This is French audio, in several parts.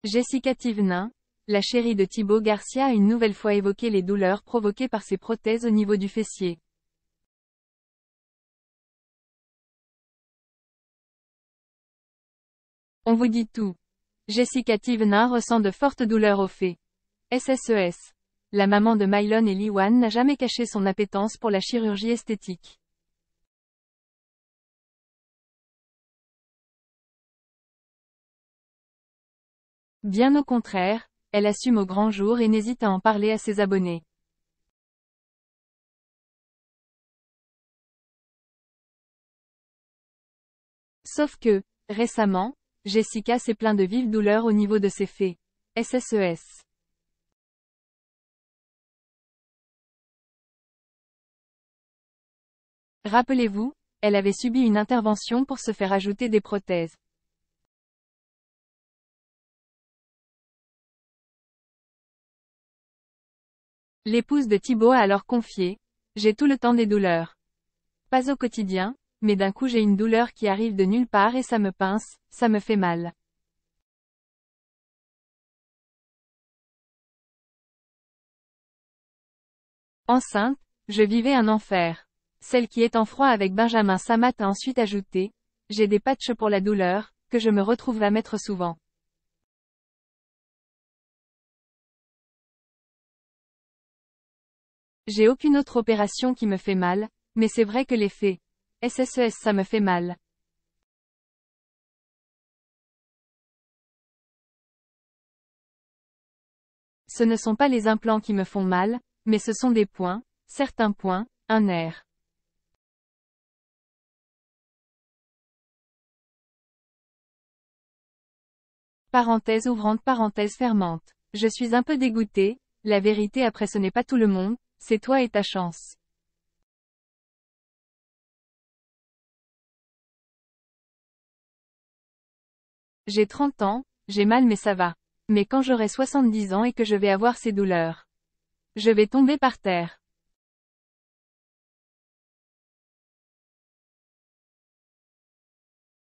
Jessica Thévenin, la chérie de Thibaut Garcia a une nouvelle fois évoqué les douleurs provoquées par ses prothèses au niveau du fessier. On vous dit tout. Jessica Thévenin ressent de fortes douleurs au fessier. SSES. La maman de Mylon et Liwan n'a jamais caché son appétence pour la chirurgie esthétique. Bien au contraire, elle assume au grand jour et n'hésite à en parler à ses abonnés. Sauf que, récemment, Jessica s'est plaint de vives douleurs au niveau de ses fessiers. SSES. Rappelez-vous, elle avait subi une intervention pour se faire ajouter des prothèses. L'épouse de Thibaut a alors confié: « J'ai tout le temps des douleurs. Pas au quotidien, mais d'un coup j'ai une douleur qui arrive de nulle part et ça me pince, ça me fait mal. » Enceinte, je vivais un enfer. Celle qui est en froid avec Benjamin Samat a ensuite ajouté: « J'ai des patchs pour la douleur, que je me retrouve à mettre souvent. J'ai aucune autre opération qui me fait mal, mais c'est vrai que les faits. SSES ça me fait mal. » Ce ne sont pas les implants qui me font mal, mais ce sont des points, certains points, un nerf. Parenthèse ouvrante parenthèse fermante. Je suis un peu dégoûtée, la vérité après ce n'est pas tout le monde, c'est toi et ta chance. J'ai 30 ans, j'ai mal mais ça va. Mais quand j'aurai 70 ans et que je vais avoir ces douleurs, je vais tomber par terre.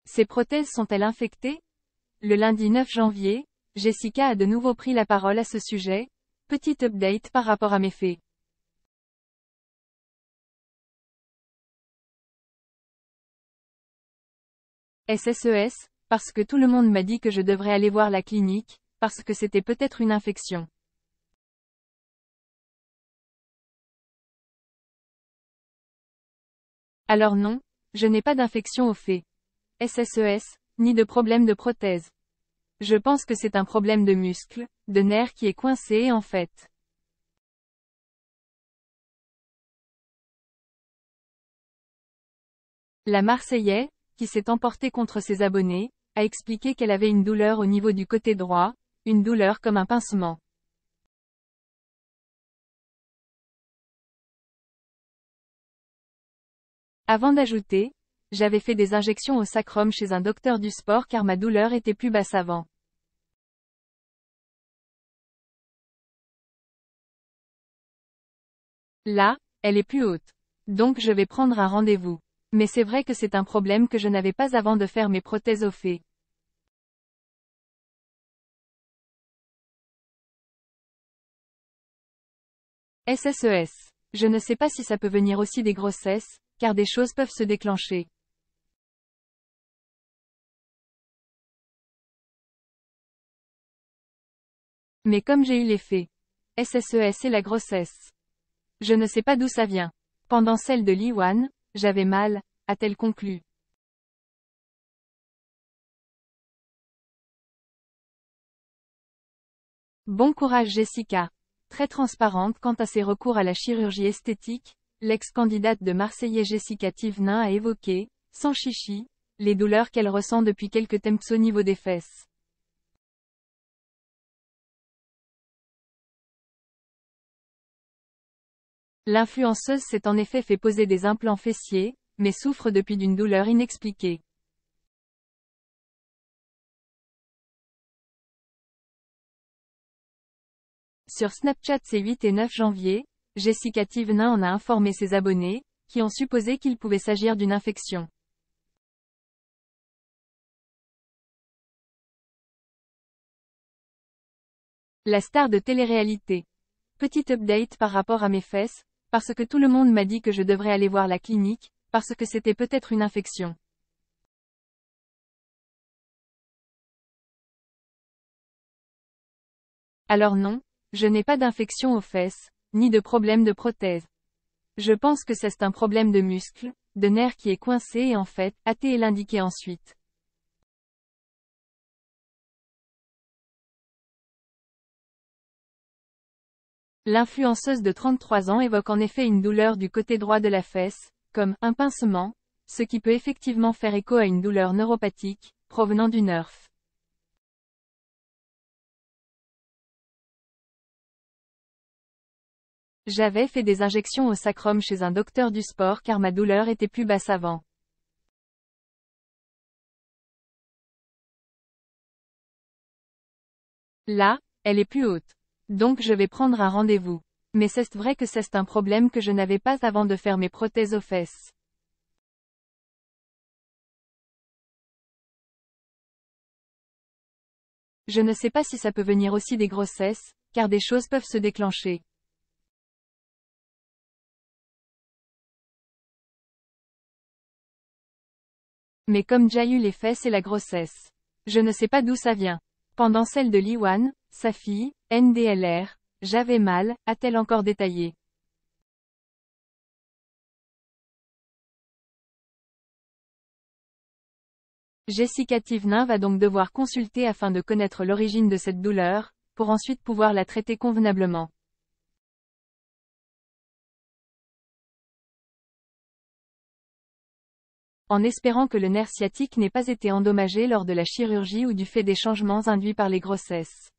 Ces prothèses sont-elles infectées? Le lundi 9 janvier, Jessica a de nouveau pris la parole à ce sujet. Petit update par rapport à mes faits. SSES, parce que tout le monde m'a dit que je devrais aller voir la clinique, parce que c'était peut-être une infection. Alors non, je n'ai pas d'infection au fait. SSES, ni de problème de prothèse. Je pense que c'est un problème de muscle, de nerf qui est coincé en fait. La Marseillaise, qui s'est emportée contre ses abonnés, a expliqué qu'elle avait une douleur au niveau du côté droit, une douleur comme un pincement. Avant d'ajouter: « J'avais fait des injections au sacrum chez un docteur du sport car ma douleur était plus basse avant. Là, elle est plus haute. Donc je vais prendre un rendez-vous. Mais c'est vrai que c'est un problème que je n'avais pas avant de faire mes prothèses au fait. » SSES. Je ne sais pas si ça peut venir aussi des grossesses, car des choses peuvent se déclencher. Mais comme j'ai eu les faits. SSES et la grossesse. Je ne sais pas d'où ça vient. Pendant celle de Liwan, j'avais mal, a-t-elle conclu. Bon courage Jessica. Très transparente quant à ses recours à la chirurgie esthétique, l'ex-candidate de Marseillais Jessica Thévenin a évoqué, sans chichi, les douleurs qu'elle ressent depuis quelques temps au niveau des fesses. L'influenceuse s'est en effet fait poser des implants fessiers, mais souffre depuis d'une douleur inexpliquée. Sur Snapchat ces 8 et 9 janvier, Jessica Thévenin en a informé ses abonnés, qui ont supposé qu'il pouvait s'agir d'une infection. La star de télé-réalité. Petit update par rapport à mes fesses, parce que tout le monde m'a dit que je devrais aller voir la clinique, parce que c'était peut-être une infection. Alors non, je n'ai pas d'infection aux fesses, ni de problème de prothèse. Je pense que c'est un problème de muscle, de nerf qui est coincé et en fait, AT est l'indiqué ensuite. L'influenceuse de 33 ans évoque en effet une douleur du côté droit de la fesse, comme un pincement, ce qui peut effectivement faire écho à une douleur neuropathique, provenant du nerf. J'avais fait des injections au sacrum chez un docteur du sport car ma douleur était plus basse avant. Là, elle est plus haute. Donc je vais prendre un rendez-vous. Mais c'est vrai que c'est un problème que je n'avais pas avant de faire mes prothèses aux fesses. Je ne sais pas si ça peut venir aussi des grossesses, car des choses peuvent se déclencher. Mais comme déjà eu les fesses et la grossesse. Je ne sais pas d'où ça vient. Pendant celle de Liwan, sa fille, NDLR, j'avais mal, a-t-elle encore détaillé. Jessica Thivenin va donc devoir consulter afin de connaître l'origine de cette douleur, pour ensuite pouvoir la traiter convenablement. En espérant que le nerf sciatique n'ait pas été endommagé lors de la chirurgie ou du fait des changements induits par les grossesses.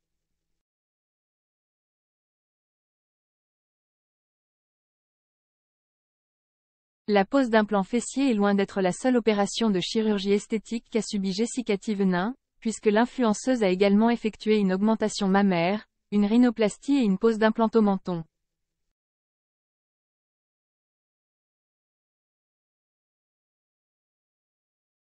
La pose d'implant fessier est loin d'être la seule opération de chirurgie esthétique qu'a subie Jessica Thivenin, puisque l'influenceuse a également effectué une augmentation mammaire, une rhinoplastie et une pose d'implant au menton.